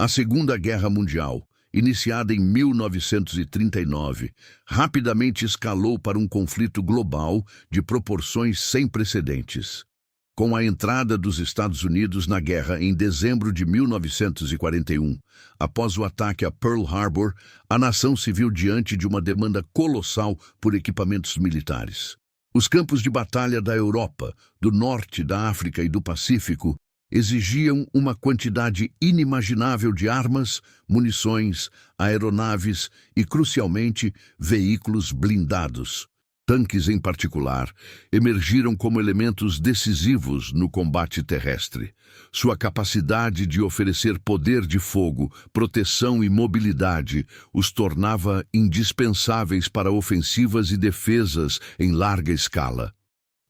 A Segunda Guerra Mundial, iniciada em 1939, rapidamente escalou para um conflito global de proporções sem precedentes. Com a entrada dos Estados Unidos na guerra em dezembro de 1941, após o ataque a Pearl Harbor, a nação se viu diante de uma demanda colossal por equipamentos militares. Os campos de batalha da Europa, do Norte, da África e do Pacífico exigiam uma quantidade inimaginável de armas, munições, aeronaves e, crucialmente, veículos blindados. Tanques, em particular, emergiram como elementos decisivos no combate terrestre. Sua capacidade de oferecer poder de fogo, proteção e mobilidade os tornava indispensáveis para ofensivas e defesas em larga escala.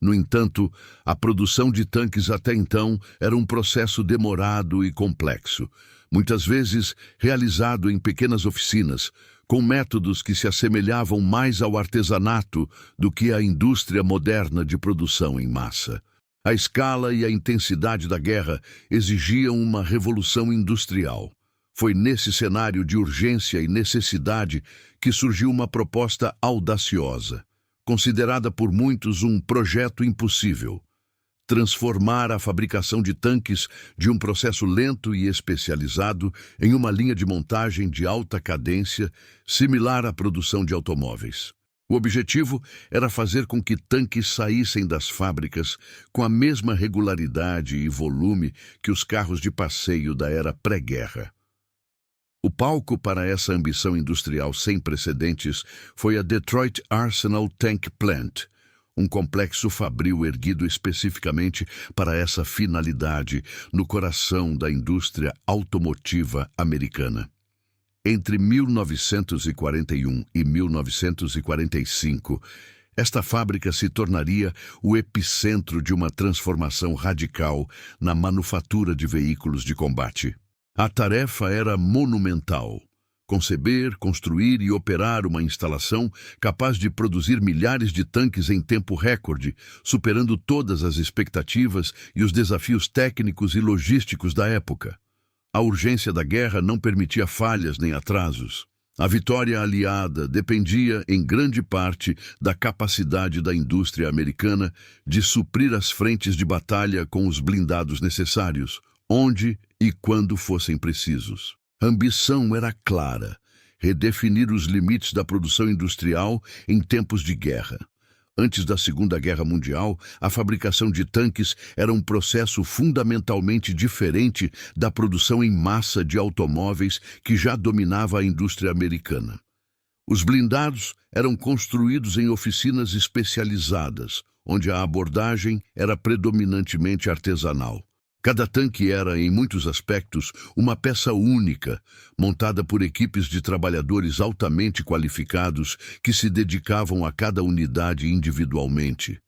No entanto, a produção de tanques até então era um processo demorado e complexo, muitas vezes realizado em pequenas oficinas, com métodos que se assemelhavam mais ao artesanato do que à indústria moderna de produção em massa. A escala e a intensidade da guerra exigiam uma revolução industrial. Foi nesse cenário de urgência e necessidade que surgiu uma proposta audaciosa, considerada por muitos um projeto impossível: transformar a fabricação de tanques de um processo lento e especializado em uma linha de montagem de alta cadência, similar à produção de automóveis. O objetivo era fazer com que tanques saíssem das fábricas com a mesma regularidade e volume que os carros de passeio da era pré-guerra. O palco para essa ambição industrial sem precedentes foi a Detroit Arsenal Tank Plant, um complexo fabril erguido especificamente para essa finalidade no coração da indústria automotiva americana. Entre 1941 e 1945, esta fábrica se tornaria o epicentro de uma transformação radical na manufatura de veículos de combate. A tarefa era monumental: conceber, construir e operar uma instalação capaz de produzir milhares de tanques em tempo recorde, superando todas as expectativas e os desafios técnicos e logísticos da época. A urgência da guerra não permitia falhas nem atrasos. A vitória aliada dependia, em grande parte, da capacidade da indústria americana de suprir as frentes de batalha com os blindados necessários, onde e quando fossem precisos. A ambição era clara: redefinir os limites da produção industrial em tempos de guerra. Antes da Segunda Guerra Mundial, a fabricação de tanques era um processo fundamentalmente diferente da produção em massa de automóveis que já dominava a indústria americana. Os blindados eram construídos em oficinas especializadas, onde a abordagem era predominantemente artesanal. Cada tanque era, em muitos aspectos, uma peça única, montada por equipes de trabalhadores altamente qualificados que se dedicavam a cada unidade individualmente.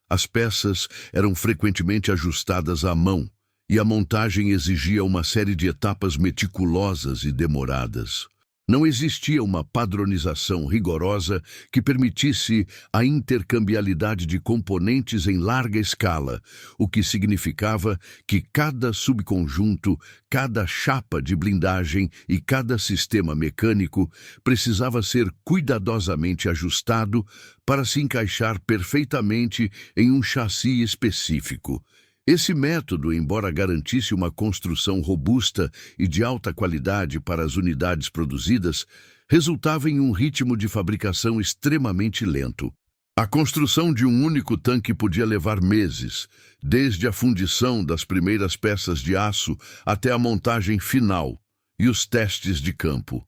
As peças eram frequentemente ajustadas à mão, e a montagem exigia uma série de etapas meticulosas e demoradas. Não existia uma padronização rigorosa que permitisse a intercambiabilidade de componentes em larga escala, o que significava que cada subconjunto, cada chapa de blindagem e cada sistema mecânico precisava ser cuidadosamente ajustado para se encaixar perfeitamente em um chassi específico. Esse método, embora garantisse uma construção robusta e de alta qualidade para as unidades produzidas, resultava em um ritmo de fabricação extremamente lento. A construção de um único tanque podia levar meses, desde a fundição das primeiras peças de aço até a montagem final e os testes de campo.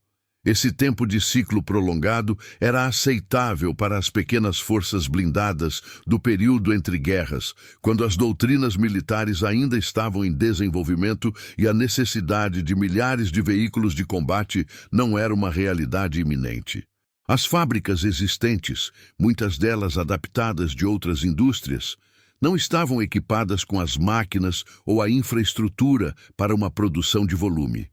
Esse tempo de ciclo prolongado era aceitável para as pequenas forças blindadas do período entre guerras, quando as doutrinas militares ainda estavam em desenvolvimento e a necessidade de milhares de veículos de combate não era uma realidade iminente. As fábricas existentes, muitas delas adaptadas de outras indústrias, não estavam equipadas com as máquinas ou a infraestrutura para uma produção de volume.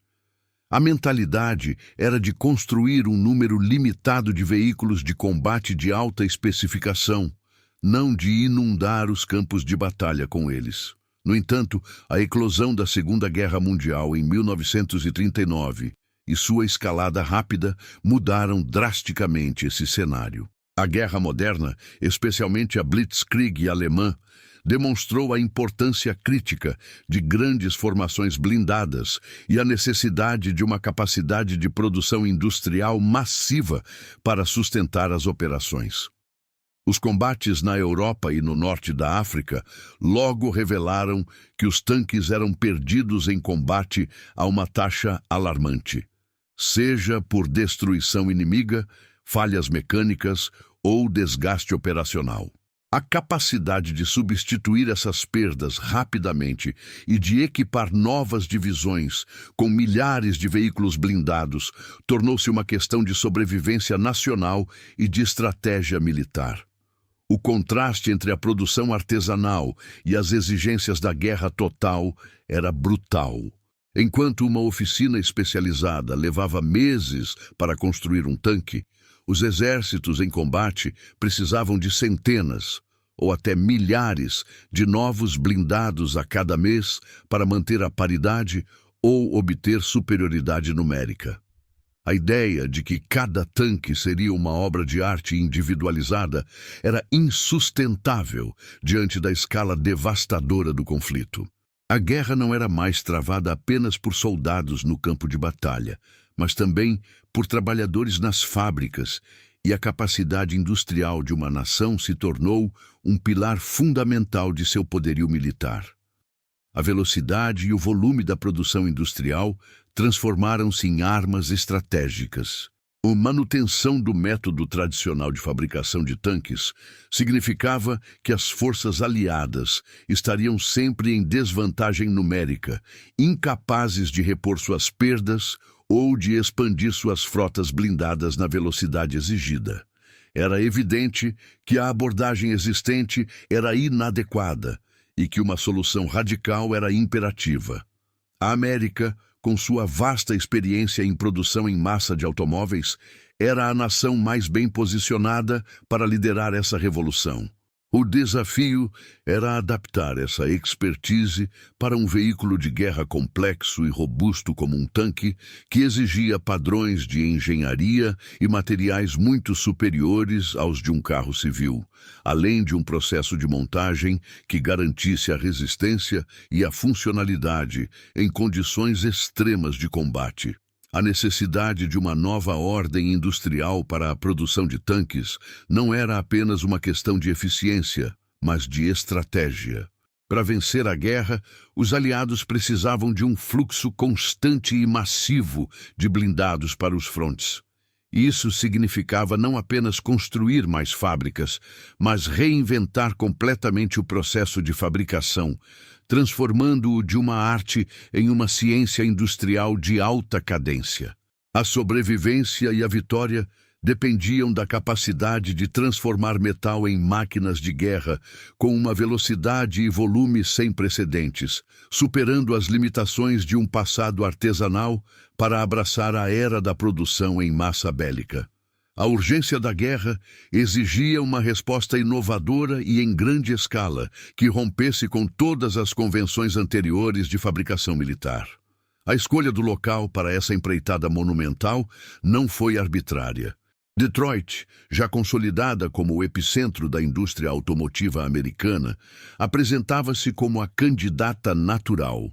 A mentalidade era de construir um número limitado de veículos de combate de alta especificação, não de inundar os campos de batalha com eles. No entanto, a eclosão da Segunda Guerra Mundial em 1939 e sua escalada rápida mudaram drasticamente esse cenário. A guerra moderna, especialmente a Blitzkrieg alemã, demonstrou a importância crítica de grandes formações blindadas e a necessidade de uma capacidade de produção industrial massiva para sustentar as operações. Os combates na Europa e no norte da África logo revelaram que os tanques eram perdidos em combate a uma taxa alarmante, seja por destruição inimiga, falhas mecânicas ou desgaste operacional. A capacidade de substituir essas perdas rapidamente e de equipar novas divisões com milhares de veículos blindados tornou-se uma questão de sobrevivência nacional e de estratégia militar. O contraste entre a produção artesanal e as exigências da guerra total era brutal. Enquanto uma oficina especializada levava meses para construir um tanque, os exércitos em combate precisavam de centenas ou até milhares de novos blindados a cada mês para manter a paridade ou obter superioridade numérica. A ideia de que cada tanque seria uma obra de arte individualizada era insustentável diante da escala devastadora do conflito. A guerra não era mais travada apenas por soldados no campo de batalha, mas também por trabalhadores nas fábricas, e a capacidade industrial de uma nação se tornou um pilar fundamental de seu poderio militar. A velocidade e o volume da produção industrial transformaram-se em armas estratégicas. A manutenção do método tradicional de fabricação de tanques significava que as forças aliadas estariam sempre em desvantagem numérica, incapazes de repor suas perdas ou de expandir suas frotas blindadas na velocidade exigida. Era evidente que a abordagem existente era inadequada e que uma solução radical era imperativa. A América, com sua vasta experiência em produção em massa de automóveis, era a nação mais bem posicionada para liderar essa revolução. O desafio era adaptar essa expertise para um veículo de guerra complexo e robusto como um tanque, que exigia padrões de engenharia e materiais muito superiores aos de um carro civil, além de um processo de montagem que garantisse a resistência e a funcionalidade em condições extremas de combate. A necessidade de uma nova ordem industrial para a produção de tanques não era apenas uma questão de eficiência, mas de estratégia. Para vencer a guerra, os aliados precisavam de um fluxo constante e massivo de blindados para os frontes. Isso significava não apenas construir mais fábricas, mas reinventar completamente o processo de fabricação, transformando-o de uma arte em uma ciência industrial de alta cadência. A sobrevivência e a vitória dependiam da capacidade de transformar metal em máquinas de guerra com uma velocidade e volume sem precedentes, superando as limitações de um passado artesanal para abraçar a era da produção em massa bélica. A urgência da guerra exigia uma resposta inovadora e em grande escala, que rompesse com todas as convenções anteriores de fabricação militar. A escolha do local para essa empreitada monumental não foi arbitrária. Detroit, já consolidada como o epicentro da indústria automotiva americana, apresentava-se como a candidata natural.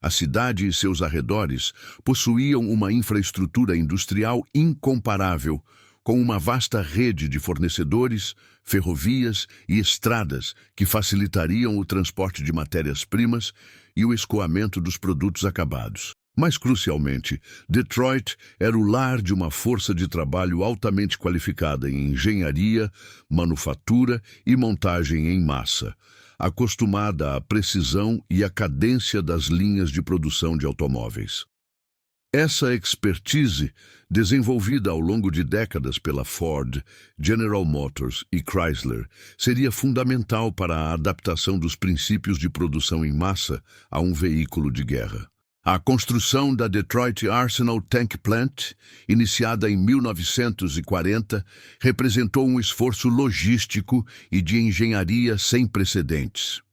A cidade e seus arredores possuíam uma infraestrutura industrial incomparável, com uma vasta rede de fornecedores, ferrovias e estradas que facilitariam o transporte de matérias-primas e o escoamento dos produtos acabados. Mais crucialmente, Detroit era o lar de uma força de trabalho altamente qualificada em engenharia, manufatura e montagem em massa, acostumada à precisão e à cadência das linhas de produção de automóveis. Essa expertise, desenvolvida ao longo de décadas pela Ford, General Motors e Chrysler, seria fundamental para a adaptação dos princípios de produção em massa a um veículo de guerra. A construção da Detroit Arsenal Tank Plant, iniciada em 1940, representou um esforço logístico e de engenharia sem precedentes.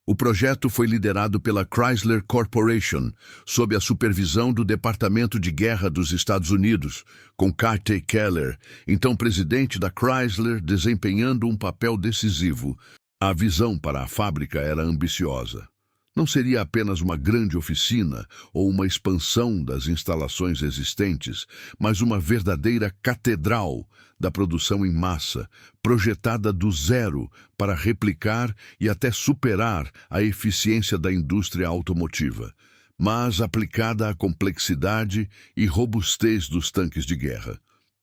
O projeto foi liderado pela Chrysler Corporation, sob a supervisão do Departamento de Guerra dos Estados Unidos, com K.T. Keller, então presidente da Chrysler, desempenhando um papel decisivo. A visão para a fábrica era ambiciosa. Não seria apenas uma grande oficina ou uma expansão das instalações existentes, mas uma verdadeira catedral da produção em massa, projetada do zero para replicar e até superar a eficiência da indústria automotiva, mas aplicada à complexidade e robustez dos tanques de guerra.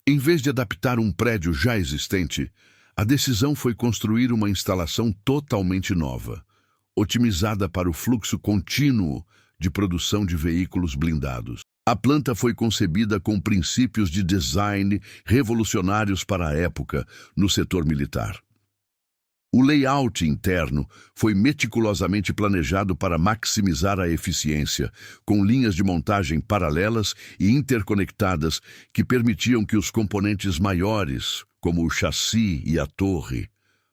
Em vez de adaptar um prédio já existente, a decisão foi construir uma instalação totalmente nova, otimizada para o fluxo contínuo de produção de veículos blindados. A planta foi concebida com princípios de design revolucionários para a época no setor militar. O layout interno foi meticulosamente planejado para maximizar a eficiência, com linhas de montagem paralelas e interconectadas que permitiam que os componentes maiores, como o chassi e a torre,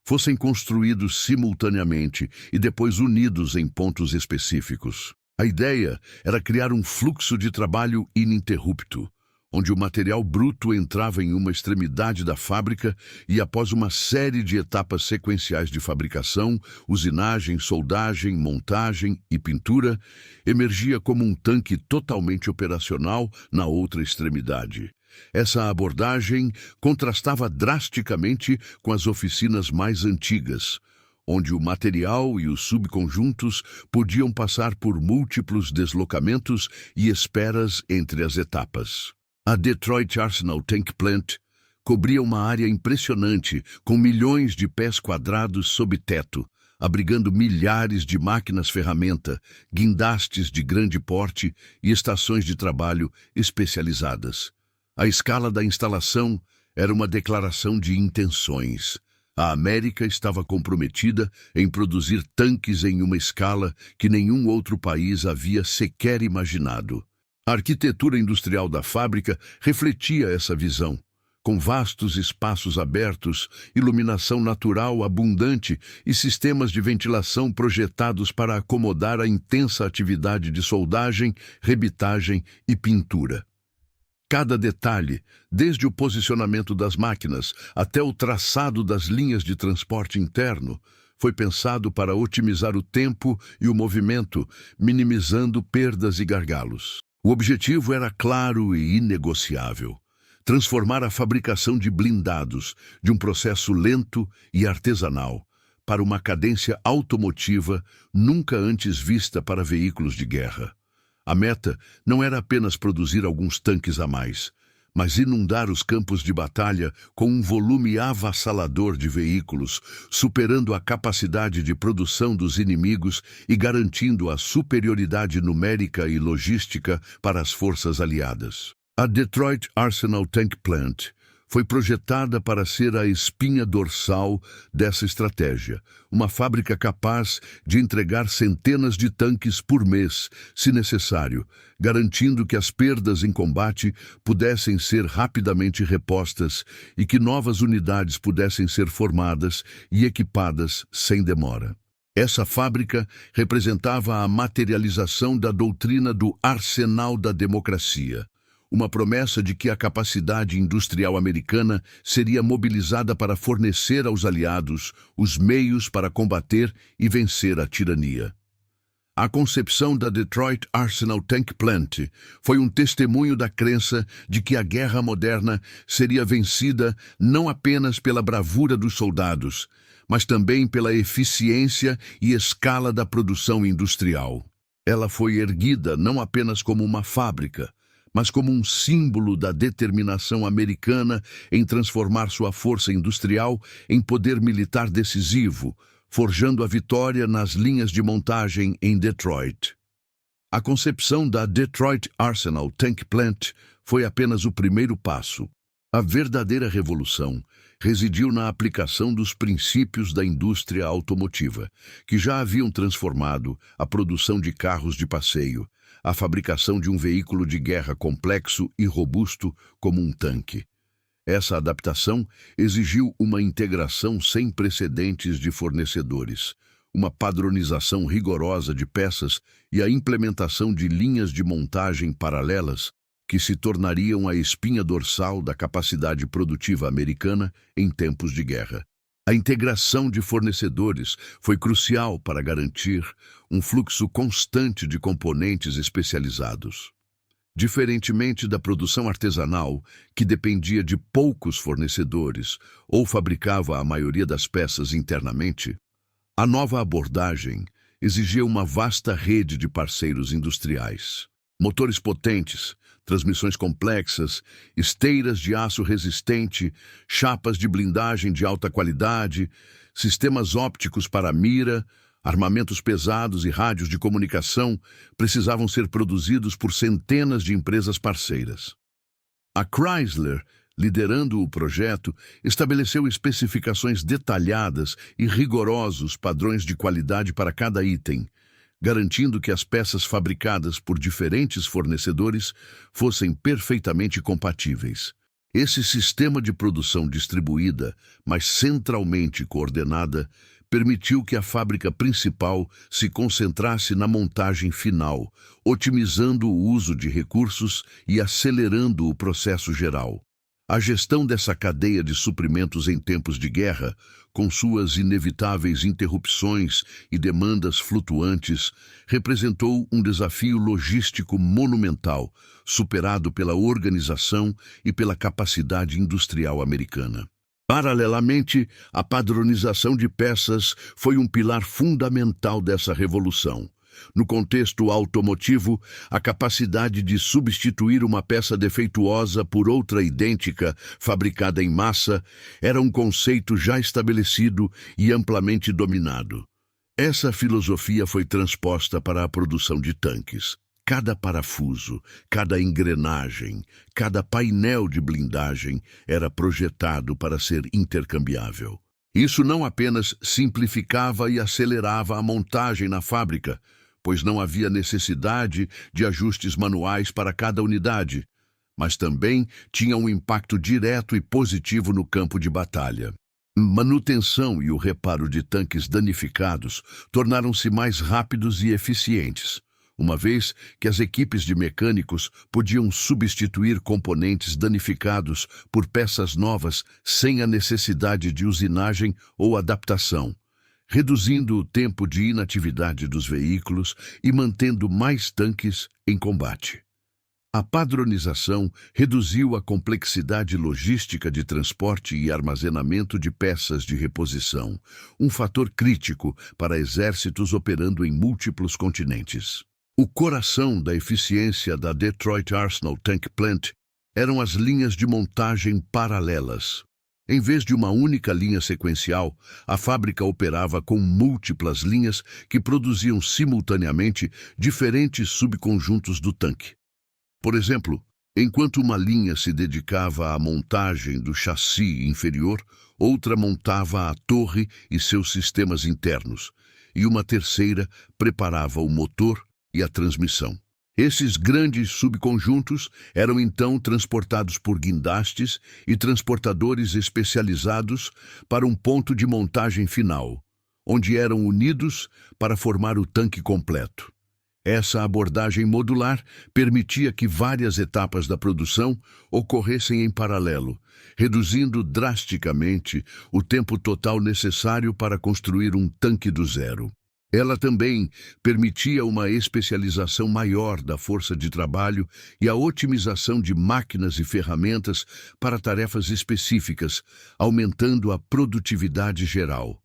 fossem construídos simultaneamente e depois unidos em pontos específicos. A ideia era criar um fluxo de trabalho ininterrupto, onde o material bruto entrava em uma extremidade da fábrica e, após uma série de etapas sequenciais de fabricação, usinagem, soldagem, montagem e pintura, emergia como um tanque totalmente operacional na outra extremidade. Essa abordagem contrastava drasticamente com as oficinas mais antigas, onde o material e os subconjuntos podiam passar por múltiplos deslocamentos e esperas entre as etapas. A Detroit Arsenal Tank Plant cobria uma área impressionante, com milhões de pés quadrados sob teto, abrigando milhares de máquinas-ferramenta, guindastes de grande porte e estações de trabalho especializadas. A escala da instalação era uma declaração de intenções. A América estava comprometida em produzir tanques em uma escala que nenhum outro país havia sequer imaginado. A arquitetura industrial da fábrica refletia essa visão, com vastos espaços abertos, iluminação natural abundante e sistemas de ventilação projetados para acomodar a intensa atividade de soldagem, rebitagem e pintura. Cada detalhe, desde o posicionamento das máquinas até o traçado das linhas de transporte interno, foi pensado para otimizar o tempo e o movimento, minimizando perdas e gargalos. O objetivo era claro e inegociável: transformar a fabricação de blindados de um processo lento e artesanal para uma cadência automotiva nunca antes vista para veículos de guerra. A meta não era apenas produzir alguns tanques a mais, mas inundar os campos de batalha com um volume avassalador de veículos, superando a capacidade de produção dos inimigos e garantindo a superioridade numérica e logística para as forças aliadas. A Detroit Arsenal Tank Plant foi projetada para ser a espinha dorsal dessa estratégia, uma fábrica capaz de entregar centenas de tanques por mês, se necessário, garantindo que as perdas em combate pudessem ser rapidamente repostas e que novas unidades pudessem ser formadas e equipadas sem demora. Essa fábrica representava a materialização da doutrina do arsenal da democracia, uma promessa de que a capacidade industrial americana seria mobilizada para fornecer aos aliados os meios para combater e vencer a tirania. A concepção da Detroit Arsenal Tank Plant foi um testemunho da crença de que a guerra moderna seria vencida não apenas pela bravura dos soldados, mas também pela eficiência e escala da produção industrial. Ela foi erguida não apenas como uma fábrica, mas como um símbolo da determinação americana em transformar sua força industrial em poder militar decisivo, forjando a vitória nas linhas de montagem em Detroit. A concepção da Detroit Arsenal Tank Plant foi apenas o primeiro passo. A verdadeira revolução residiu na aplicação dos princípios da indústria automotiva, que já haviam transformado a produção de carros de passeio, a fabricação de um veículo de guerra complexo e robusto como um tanque. Essa adaptação exigiu uma integração sem precedentes de fornecedores, uma padronização rigorosa de peças e a implementação de linhas de montagem paralelas que se tornariam a espinha dorsal da capacidade produtiva americana em tempos de guerra. A integração de fornecedores foi crucial para garantir um fluxo constante de componentes especializados. Diferentemente da produção artesanal, que dependia de poucos fornecedores ou fabricava a maioria das peças internamente, a nova abordagem exigia uma vasta rede de parceiros industriais. Motores potentes, transmissões complexas, esteiras de aço resistente, chapas de blindagem de alta qualidade, sistemas ópticos para mira, armamentos pesados e rádios de comunicação precisavam ser produzidos por centenas de empresas parceiras. A Chrysler, liderando o projeto, estabeleceu especificações detalhadas e rigorosos padrões de qualidade para cada item, garantindo que as peças fabricadas por diferentes fornecedores fossem perfeitamente compatíveis. Esse sistema de produção distribuída, mas centralmente coordenada, permitiu que a fábrica principal se concentrasse na montagem final, otimizando o uso de recursos e acelerando o processo geral. A gestão dessa cadeia de suprimentos em tempos de guerra, com suas inevitáveis interrupções e demandas flutuantes, representou um desafio logístico monumental, superado pela organização e pela capacidade industrial americana. Paralelamente, a padronização de peças foi um pilar fundamental dessa revolução. No contexto automotivo, a capacidade de substituir uma peça defeituosa por outra idêntica, fabricada em massa, era um conceito já estabelecido e amplamente dominado. Essa filosofia foi transposta para a produção de tanques. Cada parafuso, cada engrenagem, cada painel de blindagem era projetado para ser intercambiável. Isso não apenas simplificava e acelerava a montagem na fábrica, pois não havia necessidade de ajustes manuais para cada unidade, mas também tinha um impacto direto e positivo no campo de batalha. Manutenção e o reparo de tanques danificados tornaram-se mais rápidos e eficientes, uma vez que as equipes de mecânicos podiam substituir componentes danificados por peças novas sem a necessidade de usinagem ou adaptação, reduzindo o tempo de inatividade dos veículos e mantendo mais tanques em combate. A padronização reduziu a complexidade logística de transporte e armazenamento de peças de reposição, um fator crítico para exércitos operando em múltiplos continentes. O coração da eficiência da Detroit Arsenal Tank Plant eram as linhas de montagem paralelas. Em vez de uma única linha sequencial, a fábrica operava com múltiplas linhas que produziam simultaneamente diferentes subconjuntos do tanque. Por exemplo, enquanto uma linha se dedicava à montagem do chassi inferior, outra montava a torre e seus sistemas internos, e uma terceira preparava o motor e a transmissão. Esses grandes subconjuntos eram então transportados por guindastes e transportadores especializados para um ponto de montagem final, onde eram unidos para formar o tanque completo. Essa abordagem modular permitia que várias etapas da produção ocorressem em paralelo, reduzindo drasticamente o tempo total necessário para construir um tanque do zero. Ela também permitia uma especialização maior da força de trabalho e a otimização de máquinas e ferramentas para tarefas específicas, aumentando a produtividade geral.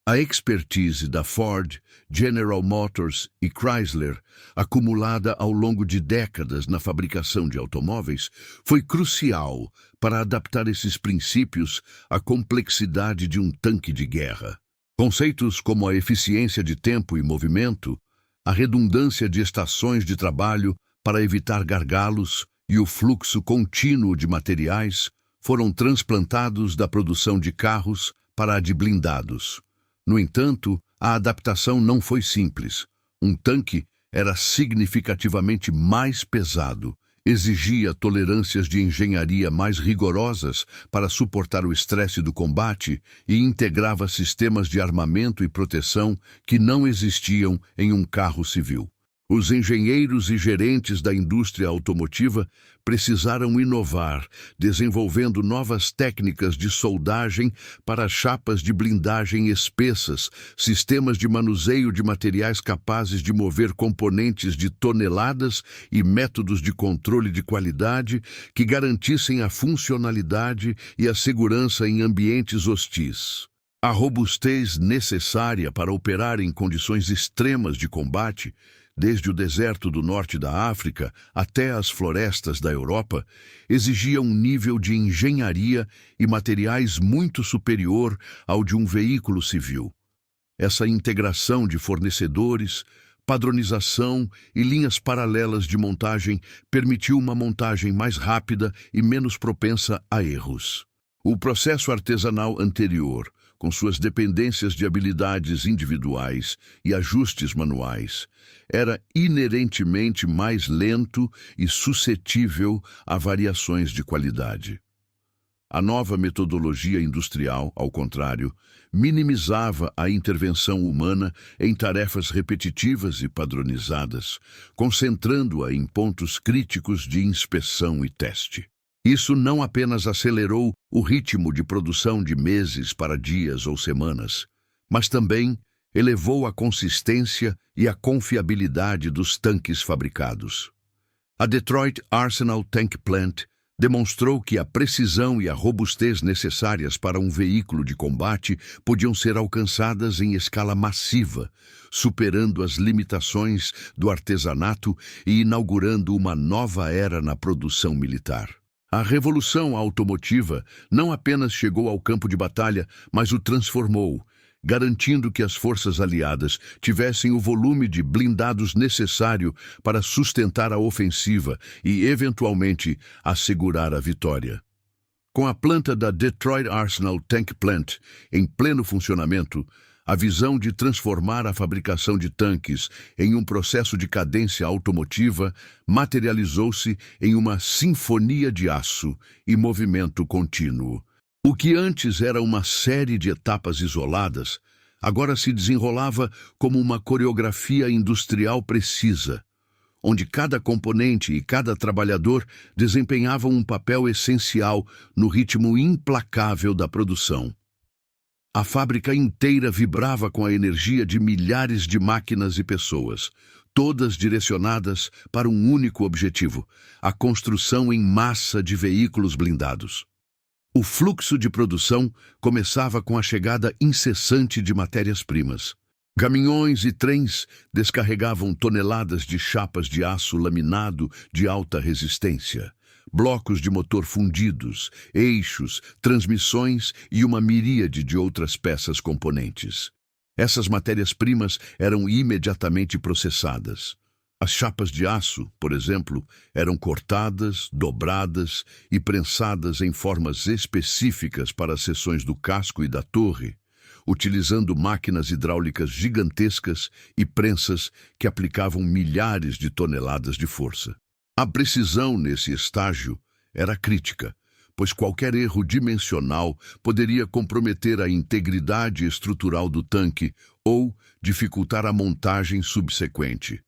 A expertise da Ford, General Motors e Chrysler, acumulada ao longo de décadas na fabricação de automóveis, foi crucial para adaptar esses princípios à complexidade de um tanque de guerra. Conceitos como a eficiência de tempo e movimento, a redundância de estações de trabalho para evitar gargalos e o fluxo contínuo de materiais foram transplantados da produção de carros para a de blindados. No entanto, a adaptação não foi simples. Um tanque era significativamente mais pesado Exigia tolerâncias de engenharia mais rigorosas para suportar o estresse do combate e integrava sistemas de armamento e proteção que não existiam em um carro civil. Os engenheiros e gerentes da indústria automotiva precisaram inovar, desenvolvendo novas técnicas de soldagem para chapas de blindagem espessas, sistemas de manuseio de materiais capazes de mover componentes de toneladas e métodos de controle de qualidade que garantissem a funcionalidade e a segurança em ambientes hostis. A robustez necessária para operar em condições extremas de combate, desde o deserto do norte da África até as florestas da Europa, exigia um nível de engenharia e materiais muito superior ao de um veículo civil. Essa integração de fornecedores, padronização e linhas paralelas de montagem permitiu uma montagem mais rápida e menos propensa a erros. O processo artesanal anterior, com suas dependências de habilidades individuais e ajustes manuais, era inerentemente mais lento e suscetível a variações de qualidade. A nova metodologia industrial, ao contrário, minimizava a intervenção humana em tarefas repetitivas e padronizadas, concentrando-a em pontos críticos de inspeção e teste. Isso não apenas acelerou o ritmo de produção de meses para dias ou semanas, mas também elevou a consistência e a confiabilidade dos tanques fabricados. A Detroit Arsenal Tank Plant demonstrou que a precisão e a robustez necessárias para um veículo de combate podiam ser alcançadas em escala massiva, superando as limitações do artesanato e inaugurando uma nova era na produção militar. A revolução automotiva não apenas chegou ao campo de batalha, mas o transformou, garantindo que as forças aliadas tivessem o volume de blindados necessário para sustentar a ofensiva e, eventualmente, assegurar a vitória. Com a planta da Detroit Arsenal Tank Plant em pleno funcionamento, a visão de transformar a fabricação de tanques em um processo de cadência automotiva materializou-se em uma sinfonia de aço e movimento contínuo. O que antes era uma série de etapas isoladas, agora se desenrolava como uma coreografia industrial precisa, onde cada componente e cada trabalhador desempenhavam um papel essencial no ritmo implacável da produção. A fábrica inteira vibrava com a energia de milhares de máquinas e pessoas, todas direcionadas para um único objetivo: a construção em massa de veículos blindados. O fluxo de produção começava com a chegada incessante de matérias-primas. Caminhões e trens descarregavam toneladas de chapas de aço laminado de alta resistência, blocos de motor fundidos, eixos, transmissões e uma miríade de outras peças componentes. Essas matérias-primas eram imediatamente processadas. As chapas de aço, por exemplo, eram cortadas, dobradas e prensadas em formas específicas para as seções do casco e da torre, utilizando máquinas hidráulicas gigantescas e prensas que aplicavam milhares de toneladas de força. A precisão nesse estágio era crítica, pois qualquer erro dimensional poderia comprometer a integridade estrutural do tanque ou dificultar a montagem subsequente.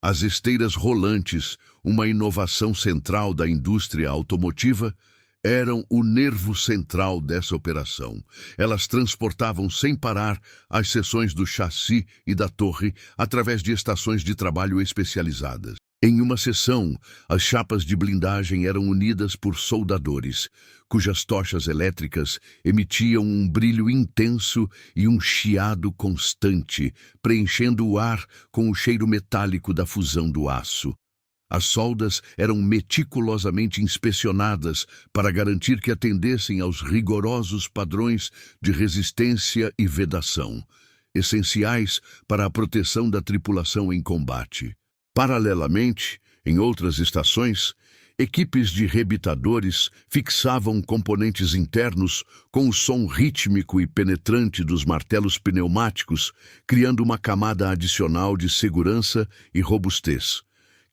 As esteiras rolantes, uma inovação central da indústria automotiva, eram o nervo central dessa operação. Elas transportavam sem parar as seções do chassi e da torre através de estações de trabalho especializadas. Em uma seção, as chapas de blindagem eram unidas por soldadores, cujas tochas elétricas emitiam um brilho intenso e um chiado constante, preenchendo o ar com o cheiro metálico da fusão do aço. As soldas eram meticulosamente inspecionadas para garantir que atendessem aos rigorosos padrões de resistência e vedação, essenciais para a proteção da tripulação em combate. Paralelamente, em outras estações, equipes de rebitadores fixavam componentes internos com o som rítmico e penetrante dos martelos pneumáticos, criando uma camada adicional de segurança e robustez.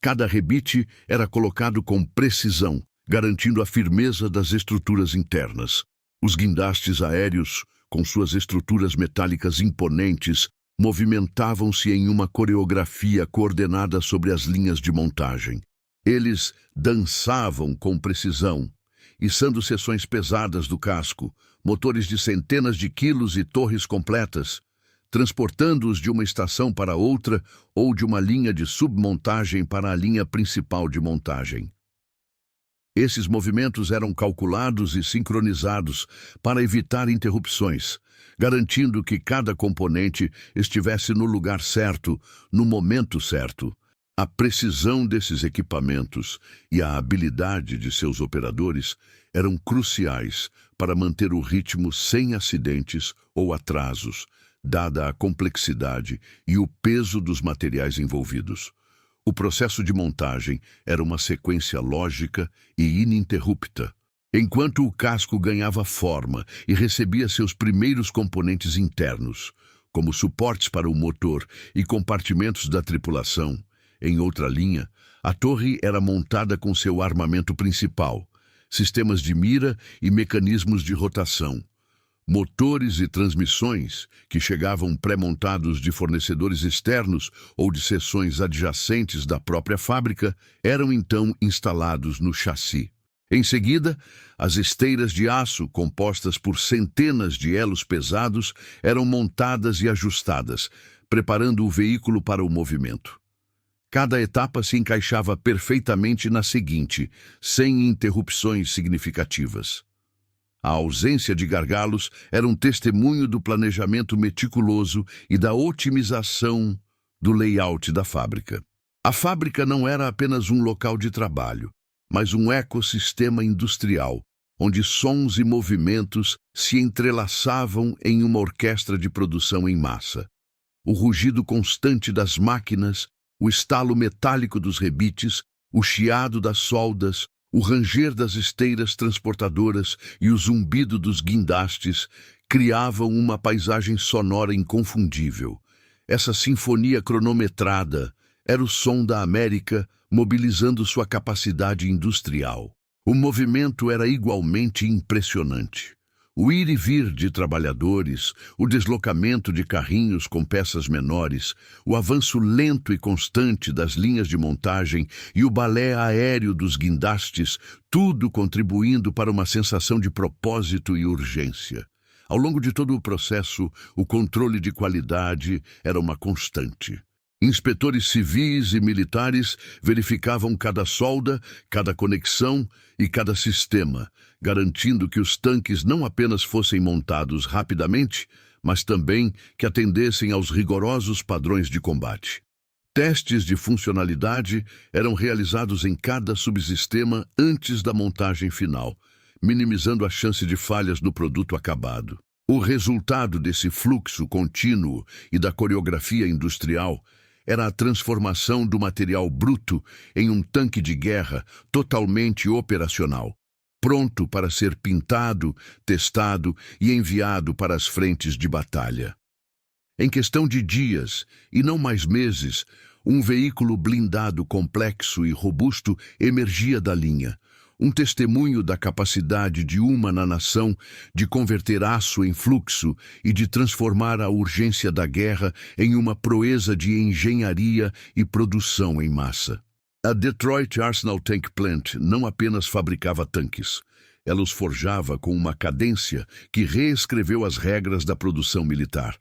Cada rebite era colocado com precisão, garantindo a firmeza das estruturas internas. Os guindastes aéreos, com suas estruturas metálicas imponentes, movimentavam-se em uma coreografia coordenada sobre as linhas de montagem. Eles dançavam com precisão, içando seções pesadas do casco, motores de centenas de quilos e torres completas, transportando-os de uma estação para outra ou de uma linha de submontagem para a linha principal de montagem. Esses movimentos eram calculados e sincronizados para evitar interrupções, garantindo que cada componente estivesse no lugar certo, no momento certo. A precisão desses equipamentos e a habilidade de seus operadores eram cruciais para manter o ritmo sem acidentes ou atrasos, dada a complexidade e o peso dos materiais envolvidos. O processo de montagem era uma sequência lógica e ininterrupta. Enquanto o casco ganhava forma e recebia seus primeiros componentes internos, como suportes para o motor e compartimentos da tripulação, em outra linha, a torre era montada com seu armamento principal, sistemas de mira e mecanismos de rotação. Motores e transmissões, que chegavam pré-montados de fornecedores externos ou de seções adjacentes da própria fábrica, eram então instalados no chassi. Em seguida, as esteiras de aço, compostas por centenas de elos pesados, eram montadas e ajustadas, preparando o veículo para o movimento. Cada etapa se encaixava perfeitamente na seguinte, sem interrupções significativas. A ausência de gargalos era um testemunho do planejamento meticuloso e da otimização do layout da fábrica. A fábrica não era apenas um local de trabalho, mas um ecossistema industrial, onde sons e movimentos se entrelaçavam em uma orquestra de produção em massa. O rugido constante das máquinas, o estalo metálico dos rebites, o chiado das soldas, o ranger das esteiras transportadoras e o zumbido dos guindastes criavam uma paisagem sonora inconfundível. Essa sinfonia cronometrada era o som da América mobilizando sua capacidade industrial. O movimento era igualmente impressionante. O ir e vir de trabalhadores, o deslocamento de carrinhos com peças menores, o avanço lento e constante das linhas de montagem e o balé aéreo dos guindastes, tudo contribuindo para uma sensação de propósito e urgência. Ao longo de todo o processo, o controle de qualidade era uma constante. Inspetores civis e militares verificavam cada solda, cada conexão e cada sistema, garantindo que os tanques não apenas fossem montados rapidamente, mas também que atendessem aos rigorosos padrões de combate. Testes de funcionalidade eram realizados em cada subsistema antes da montagem final, minimizando a chance de falhas no produto acabado. O resultado desse fluxo contínuo e da coreografia industrial era a transformação do material bruto em um tanque de guerra totalmente operacional, pronto para ser pintado, testado e enviado para as frentes de batalha. Em questão de dias, e não mais meses, um veículo blindado complexo e robusto emergia da linha, um testemunho da capacidade de uma nação de converter aço em fluxo e de transformar a urgência da guerra em uma proeza de engenharia e produção em massa. A Detroit Arsenal Tank Plant não apenas fabricava tanques, ela os forjava com uma cadência que reescreveu as regras da produção militar.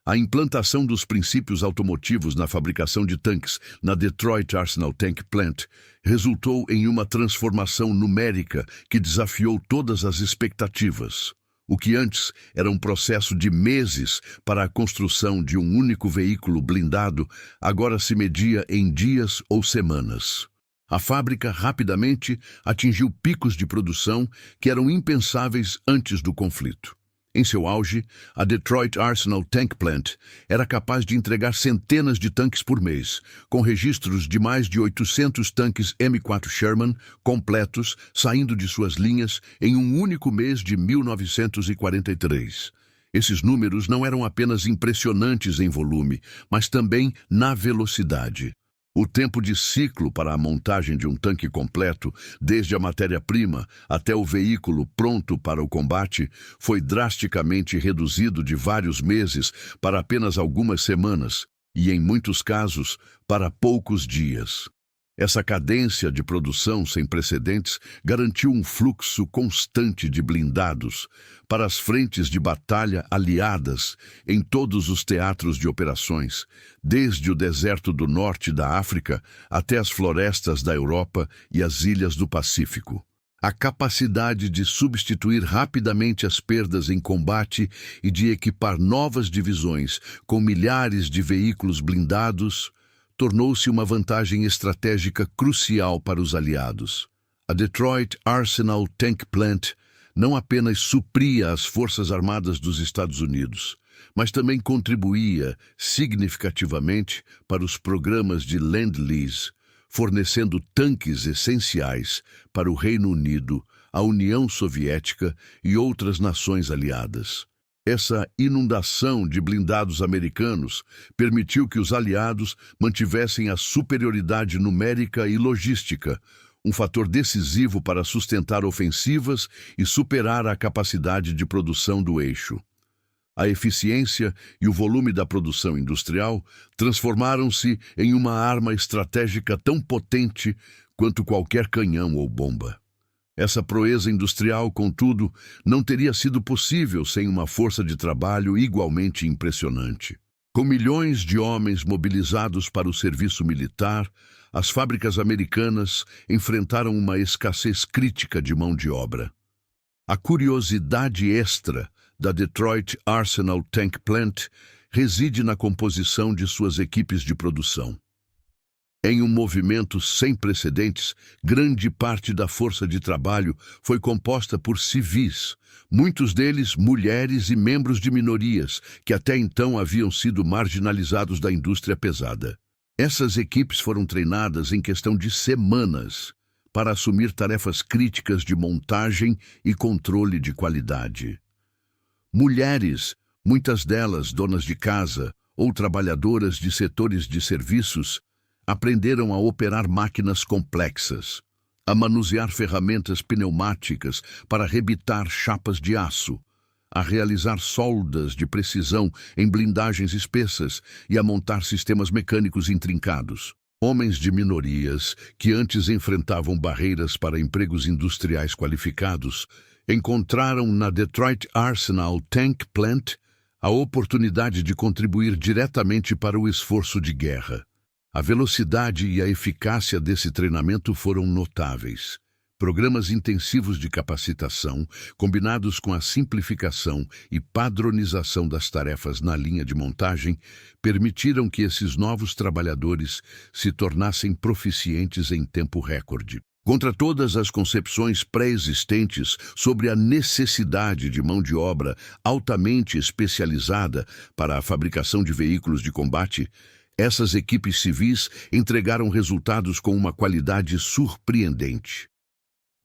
A implantação dos princípios automotivos na fabricação de tanques na Detroit Arsenal Tank Plant resultou em uma transformação numérica que desafiou todas as expectativas. O que antes era um processo de meses para a construção de um único veículo blindado, agora se media em dias ou semanas. A fábrica rapidamente atingiu picos de produção que eram impensáveis antes do conflito. Em seu auge, a Detroit Arsenal Tank Plant era capaz de entregar centenas de tanques por mês, com registros de mais de 800 tanques M4 Sherman completos saindo de suas linhas em um único mês de 1943. Esses números não eram apenas impressionantes em volume, mas também na velocidade. O tempo de ciclo para a montagem de um tanque completo, desde a matéria-prima até o veículo pronto para o combate, foi drasticamente reduzido de vários meses para apenas algumas semanas, e, em muitos casos, para poucos dias. Essa cadência de produção sem precedentes garantiu um fluxo constante de blindados para as frentes de batalha aliadas em todos os teatros de operações, desde o deserto do norte da África até as florestas da Europa e as ilhas do Pacífico. A capacidade de substituir rapidamente as perdas em combate e de equipar novas divisões com milhares de veículos blindados tornou-se uma vantagem estratégica crucial para os aliados. A Detroit Arsenal Tank Plant não apenas supria as Forças Armadas dos Estados Unidos, mas também contribuía significativamente para os programas de Lend-Lease, fornecendo tanques essenciais para o Reino Unido, a União Soviética e outras nações aliadas. Essa inundação de blindados americanos permitiu que os aliados mantivessem a superioridade numérica e logística, um fator decisivo para sustentar ofensivas e superar a capacidade de produção do eixo. A eficiência e o volume da produção industrial transformaram-se em uma arma estratégica tão potente quanto qualquer canhão ou bomba. Essa proeza industrial, contudo, não teria sido possível sem uma força de trabalho igualmente impressionante. Com milhões de homens mobilizados para o serviço militar, as fábricas americanas enfrentaram uma escassez crítica de mão de obra. A curiosidade extra da Detroit Arsenal Tank Plant reside na composição de suas equipes de produção. Em um movimento sem precedentes, grande parte da força de trabalho foi composta por civis, muitos deles mulheres e membros de minorias, que até então haviam sido marginalizados da indústria pesada. Essas equipes foram treinadas em questão de semanas para assumir tarefas críticas de montagem e controle de qualidade. Mulheres, muitas delas donas de casa ou trabalhadoras de setores de serviços, aprenderam a operar máquinas complexas, a manusear ferramentas pneumáticas para arrebitar chapas de aço, a realizar soldas de precisão em blindagens espessas e a montar sistemas mecânicos intrincados. Homens de minorias, que antes enfrentavam barreiras para empregos industriais qualificados, encontraram na Detroit Arsenal Tank Plant a oportunidade de contribuir diretamente para o esforço de guerra. A velocidade e a eficácia desse treinamento foram notáveis. Programas intensivos de capacitação, combinados com a simplificação e padronização das tarefas na linha de montagem, permitiram que esses novos trabalhadores se tornassem proficientes em tempo recorde. Contra todas as concepções pré-existentes sobre a necessidade de mão de obra altamente especializada para a fabricação de veículos de combate, essas equipes civis entregaram resultados com uma qualidade surpreendente.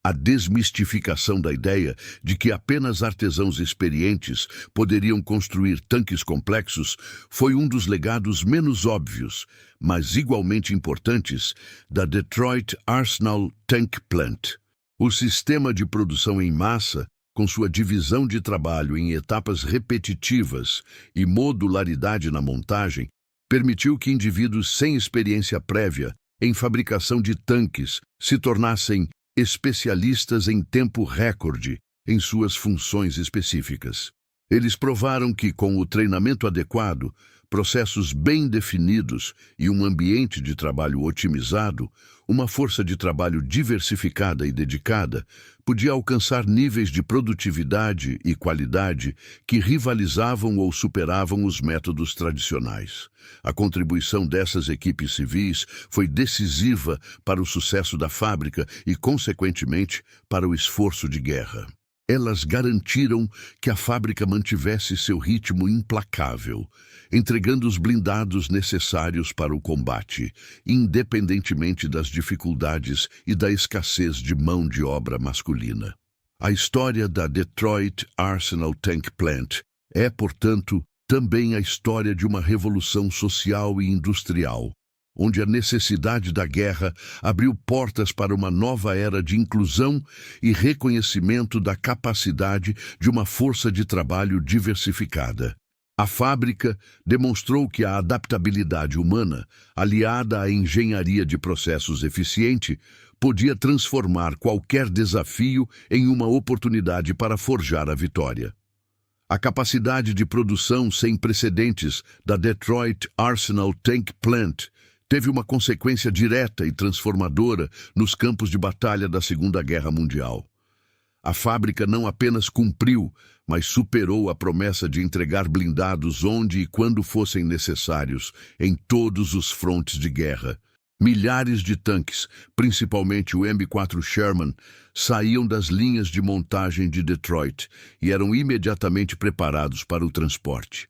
A desmistificação da ideia de que apenas artesãos experientes poderiam construir tanques complexos foi um dos legados menos óbvios, mas igualmente importantes, da Detroit Arsenal Tank Plant. O sistema de produção em massa, com sua divisão de trabalho em etapas repetitivas e modularidade na montagem, permitiu que indivíduos sem experiência prévia em fabricação de tanques se tornassem especialistas em tempo recorde em suas funções específicas. Eles provaram que, com o treinamento adequado, processos bem definidos e um ambiente de trabalho otimizado, uma força de trabalho diversificada e dedicada podia alcançar níveis de produtividade e qualidade que rivalizavam ou superavam os métodos tradicionais. A contribuição dessas equipes civis foi decisiva para o sucesso da fábrica e, consequentemente, para o esforço de guerra. Elas garantiram que a fábrica mantivesse seu ritmo implacável, entregando os blindados necessários para o combate, independentemente das dificuldades e da escassez de mão de obra masculina. A história da Detroit Arsenal Tank Plant é, portanto, também a história de uma revolução social e industrial, onde a necessidade da guerra abriu portas para uma nova era de inclusão e reconhecimento da capacidade de uma força de trabalho diversificada. A fábrica demonstrou que a adaptabilidade humana, aliada à engenharia de processos eficiente, podia transformar qualquer desafio em uma oportunidade para forjar a vitória. A capacidade de produção sem precedentes da Detroit Arsenal Tank Plant teve uma consequência direta e transformadora nos campos de batalha da Segunda Guerra Mundial. A fábrica não apenas cumpriu, mas superou a promessa de entregar blindados onde e quando fossem necessários, em todos os frontes de guerra. Milhares de tanques, principalmente o M4 Sherman, saíam das linhas de montagem de Detroit e eram imediatamente preparados para o transporte.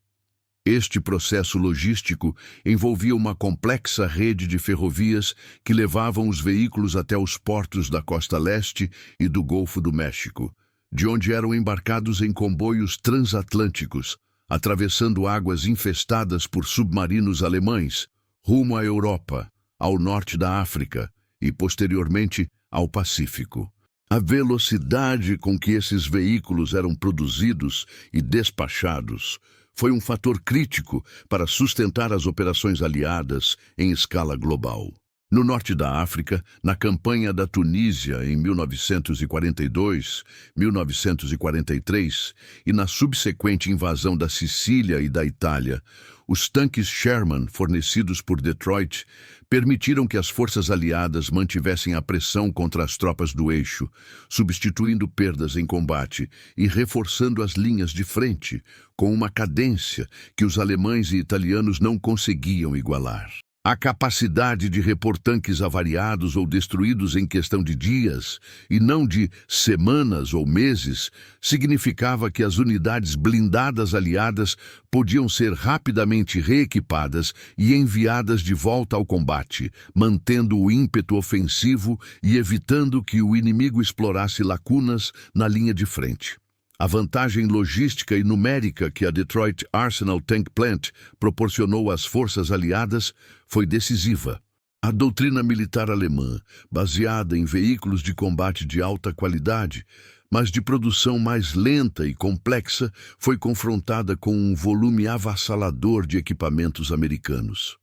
Este processo logístico envolvia uma complexa rede de ferrovias que levavam os veículos até os portos da costa leste e do Golfo do México, de onde eram embarcados em comboios transatlânticos, atravessando águas infestadas por submarinos alemães, rumo à Europa, ao norte da África e, posteriormente, ao Pacífico. A velocidade com que esses veículos eram produzidos e despachados foi um fator crítico para sustentar as operações aliadas em escala global. No norte da África, na campanha da Tunísia em 1942, 1943 e na subsequente invasão da Sicília e da Itália, os tanques Sherman fornecidos por Detroit permitiram que as forças aliadas mantivessem a pressão contra as tropas do eixo, substituindo perdas em combate e reforçando as linhas de frente, com uma cadência que os alemães e italianos não conseguiam igualar. A capacidade de repor tanques avariados ou destruídos em questão de dias, e não de semanas ou meses, significava que as unidades blindadas aliadas podiam ser rapidamente reequipadas e enviadas de volta ao combate, mantendo o ímpeto ofensivo e evitando que o inimigo explorasse lacunas na linha de frente. A vantagem logística e numérica que a Detroit Arsenal Tank Plant proporcionou às forças aliadas foi decisiva. A doutrina militar alemã, baseada em veículos de combate de alta qualidade, mas de produção mais lenta e complexa, foi confrontada com um volume avassalador de equipamentos americanos.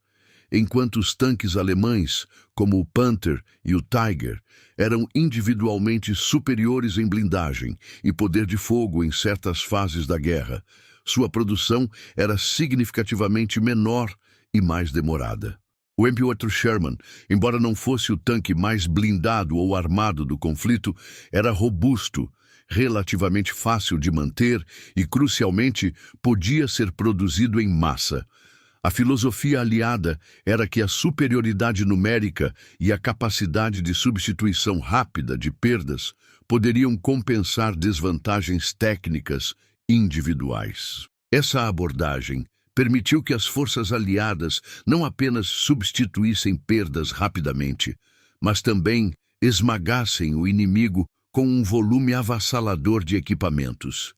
Enquanto os tanques alemães, como o Panther e o Tiger, eram individualmente superiores em blindagem e poder de fogo em certas fases da guerra, sua produção era significativamente menor e mais demorada. O M4 Sherman, embora não fosse o tanque mais blindado ou armado do conflito, era robusto, relativamente fácil de manter e, crucialmente, podia ser produzido em massa. A filosofia aliada era que a superioridade numérica e a capacidade de substituição rápida de perdas poderiam compensar desvantagens técnicas individuais. Essa abordagem permitiu que as forças aliadas não apenas substituíssem perdas rapidamente, mas também esmagassem o inimigo com um volume avassalador de equipamentos.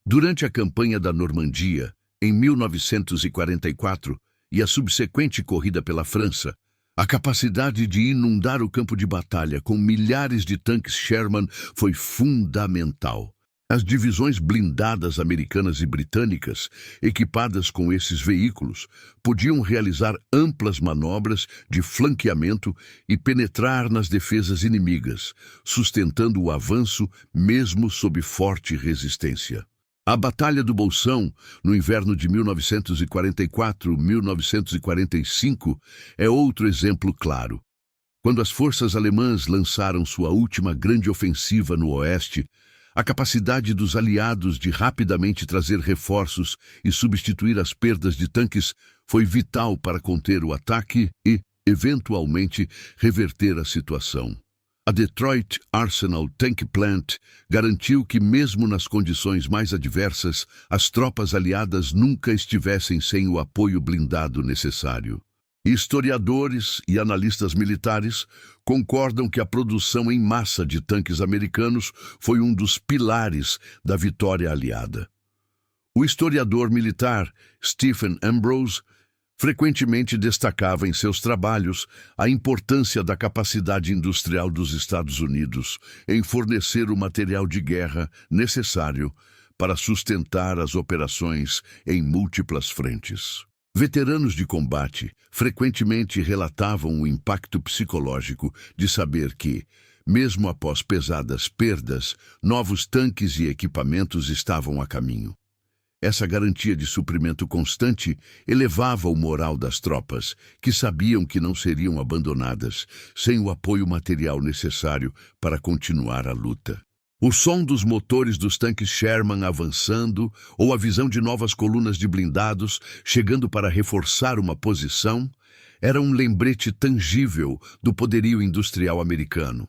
Durante a campanha da Normandia, em 1944, e a subsequente corrida pela França, a capacidade de inundar o campo de batalha com milhares de tanques Sherman foi fundamental. As divisões blindadas americanas e britânicas, equipadas com esses veículos, podiam realizar amplas manobras de flanqueamento e penetrar nas defesas inimigas, sustentando o avanço mesmo sob forte resistência. A Batalha do Bolsão, no inverno de 1944-1945, é outro exemplo claro. Quando as forças alemãs lançaram sua última grande ofensiva no oeste, a capacidade dos aliados de rapidamente trazer reforços e substituir as perdas de tanques foi vital para conter o ataque e, eventualmente, reverter a situação. A Detroit Arsenal Tank Plant garantiu que, mesmo nas condições mais adversas, as tropas aliadas nunca estivessem sem o apoio blindado necessário. Historiadores e analistas militares concordam que a produção em massa de tanques americanos foi um dos pilares da vitória aliada. O historiador militar Stephen Ambrose frequentemente destacava em seus trabalhos a importância da capacidade industrial dos Estados Unidos em fornecer o material de guerra necessário para sustentar as operações em múltiplas frentes. Veteranos de combate frequentemente relatavam o impacto psicológico de saber que, mesmo após pesadas perdas, novos tanques e equipamentos estavam a caminho. Essa garantia de suprimento constante elevava o moral das tropas, que sabiam que não seriam abandonadas sem o apoio material necessário para continuar a luta. O som dos motores dos tanques Sherman avançando ou a visão de novas colunas de blindados chegando para reforçar uma posição era um lembrete tangível do poderio industrial americano.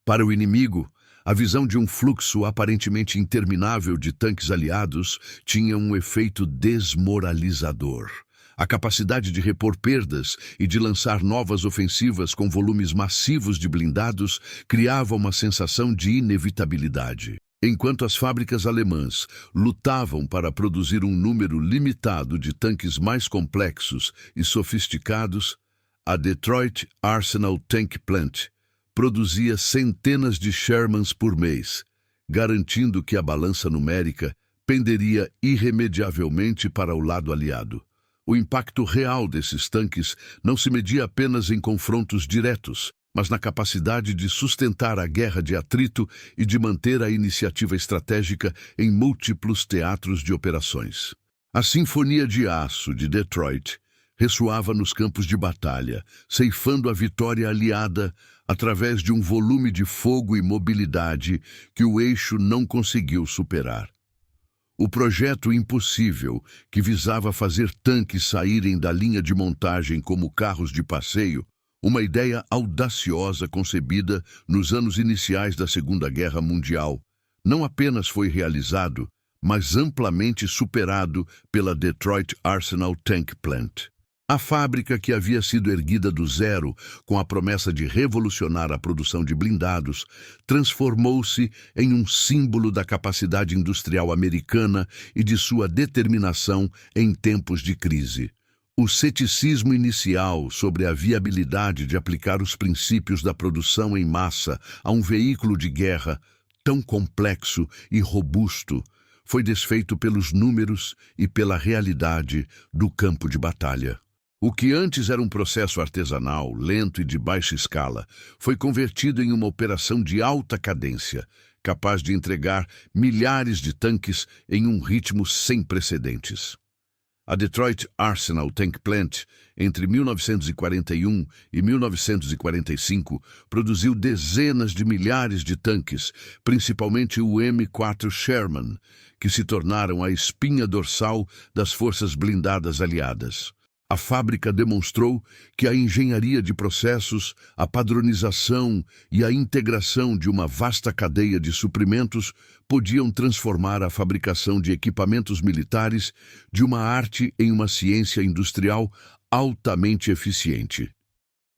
Para o inimigo, a visão de um fluxo aparentemente interminável de tanques aliados tinha um efeito desmoralizador. A capacidade de repor perdas e de lançar novas ofensivas com volumes massivos de blindados criava uma sensação de inevitabilidade. Enquanto as fábricas alemãs lutavam para produzir um número limitado de tanques mais complexos e sofisticados, a Detroit Arsenal Tank Plant produzia centenas de Shermans por mês, garantindo que a balança numérica penderia irremediavelmente para o lado aliado. O impacto real desses tanques não se media apenas em confrontos diretos, mas na capacidade de sustentar a guerra de atrito e de manter a iniciativa estratégica em múltiplos teatros de operações. A Sinfonia de Aço de Detroit ressoava nos campos de batalha, ceifando a vitória aliada através de um volume de fogo e mobilidade que o eixo não conseguiu superar. O projeto impossível, que visava fazer tanques saírem da linha de montagem como carros de passeio, uma ideia audaciosa concebida nos anos iniciais da Segunda Guerra Mundial, não apenas foi realizado, mas amplamente superado pela Detroit Arsenal Tank Plant. A fábrica, que havia sido erguida do zero com a promessa de revolucionar a produção de blindados, transformou-se em um símbolo da capacidade industrial americana e de sua determinação em tempos de crise. O ceticismo inicial sobre a viabilidade de aplicar os princípios da produção em massa a um veículo de guerra tão complexo e robusto foi desfeito pelos números e pela realidade do campo de batalha. O que antes era um processo artesanal, lento e de baixa escala, foi convertido em uma operação de alta cadência, capaz de entregar milhares de tanques em um ritmo sem precedentes. A Detroit Arsenal Tank Plant, entre 1941 e 1945, produziu dezenas de milhares de tanques, principalmente o M4 Sherman, que se tornaram a espinha dorsal das forças blindadas aliadas. A fábrica demonstrou que a engenharia de processos, a padronização e a integração de uma vasta cadeia de suprimentos podiam transformar a fabricação de equipamentos militares de uma arte em uma ciência industrial altamente eficiente.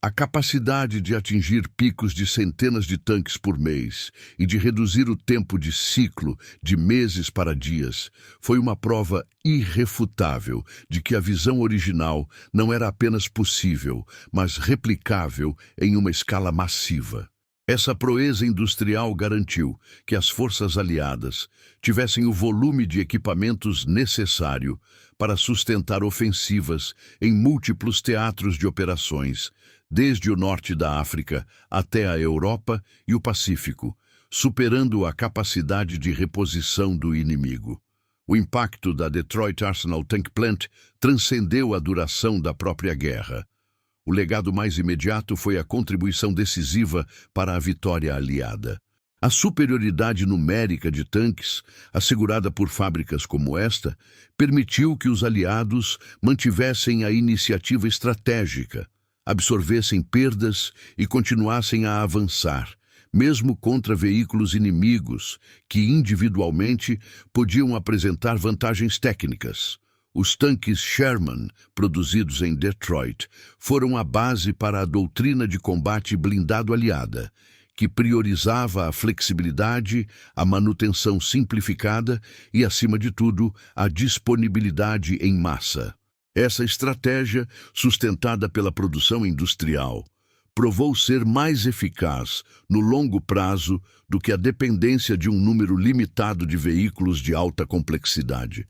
A capacidade de atingir picos de centenas de tanques por mês e de reduzir o tempo de ciclo de meses para dias foi uma prova irrefutável de que a visão original não era apenas possível, mas replicável em uma escala massiva. Essa proeza industrial garantiu que as forças aliadas tivessem o volume de equipamentos necessário para sustentar ofensivas em múltiplos teatros de operações, desde o norte da África até a Europa e o Pacífico, superando a capacidade de reposição do inimigo. O impacto da Detroit Arsenal Tank Plant transcendeu a duração da própria guerra. O legado mais imediato foi a contribuição decisiva para a vitória aliada. A superioridade numérica de tanques, assegurada por fábricas como esta, permitiu que os aliados mantivessem a iniciativa estratégica, absorvessem perdas e continuassem a avançar, mesmo contra veículos inimigos que individualmente podiam apresentar vantagens técnicas. Os tanques Sherman, produzidos em Detroit, foram a base para a doutrina de combate blindado aliada, que priorizava a flexibilidade, a manutenção simplificada e, acima de tudo, a disponibilidade em massa. Essa estratégia, sustentada pela produção industrial, provou ser mais eficaz no longo prazo do que a dependência de um número limitado de veículos de alta complexidade.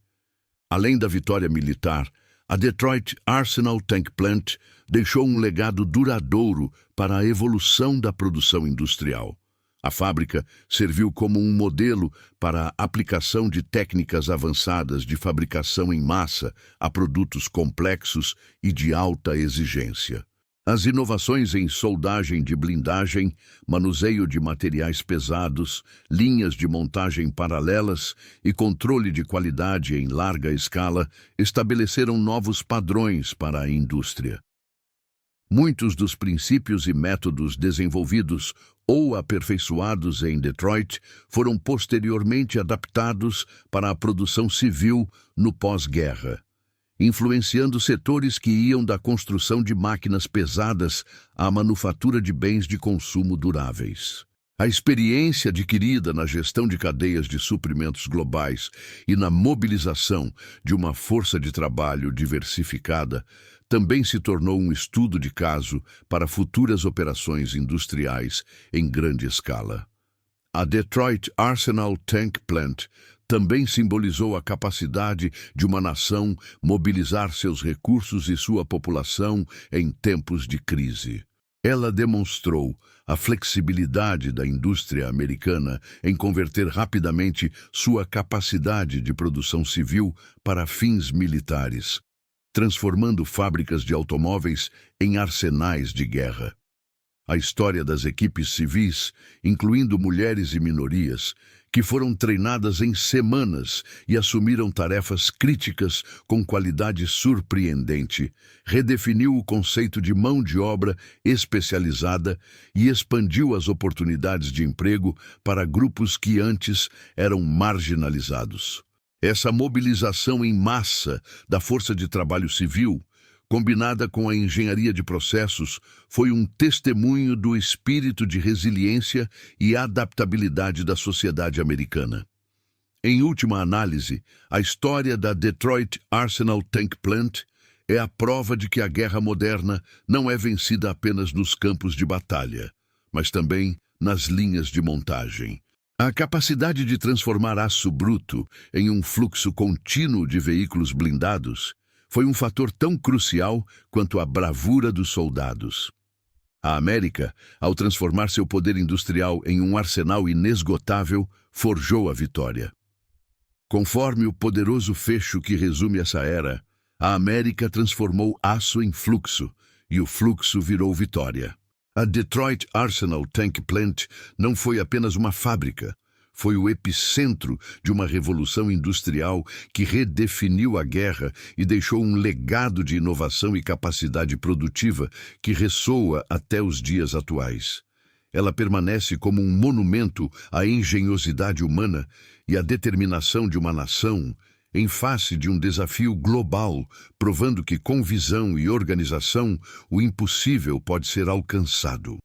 Além da vitória militar, a Detroit Arsenal Tank Plant deixou um legado duradouro para a evolução da produção industrial. A fábrica serviu como um modelo para a aplicação de técnicas avançadas de fabricação em massa a produtos complexos e de alta exigência. As inovações em soldagem de blindagem, manuseio de materiais pesados, linhas de montagem paralelas e controle de qualidade em larga escala estabeleceram novos padrões para a indústria. Muitos dos princípios e métodos desenvolvidos ou aperfeiçoados em Detroit foram posteriormente adaptados para a produção civil no pós-guerra, influenciando setores que iam da construção de máquinas pesadas à manufatura de bens de consumo duráveis. A experiência adquirida na gestão de cadeias de suprimentos globais e na mobilização de uma força de trabalho diversificada também se tornou um estudo de caso para futuras operações industriais em grande escala. A Detroit Arsenal Tank Plant também simbolizou a capacidade de uma nação mobilizar seus recursos e sua população em tempos de crise. Ela demonstrou a flexibilidade da indústria americana em converter rapidamente sua capacidade de produção civil para fins militares, transformando fábricas de automóveis em arsenais de guerra. A história das equipes civis, incluindo mulheres e minorias, que foram treinadas em semanas e assumiram tarefas críticas com qualidade surpreendente, redefiniu o conceito de mão de obra especializada e expandiu as oportunidades de emprego para grupos que antes eram marginalizados. Essa mobilização em massa da força de trabalho civil, combinada com a engenharia de processos, foi um testemunho do espírito de resiliência e adaptabilidade da sociedade americana. Em última análise, a história da Detroit Arsenal Tank Plant é a prova de que a guerra moderna não é vencida apenas nos campos de batalha, mas também nas linhas de montagem. A capacidade de transformar aço bruto em um fluxo contínuo de veículos blindados foi um fator tão crucial quanto a bravura dos soldados. A América, ao transformar seu poder industrial em um arsenal inesgotável, forjou a vitória. Conforme o poderoso fecho que resume essa era, a América transformou aço em fluxo, e o fluxo virou vitória. A Detroit Arsenal Tank Plant não foi apenas uma fábrica, foi o epicentro de uma revolução industrial que redefiniu a guerra e deixou um legado de inovação e capacidade produtiva que ressoa até os dias atuais. Ela permanece como um monumento à engenhosidade humana e à determinação de uma nação em face de um desafio global, provando que com visão e organização o impossível pode ser alcançado.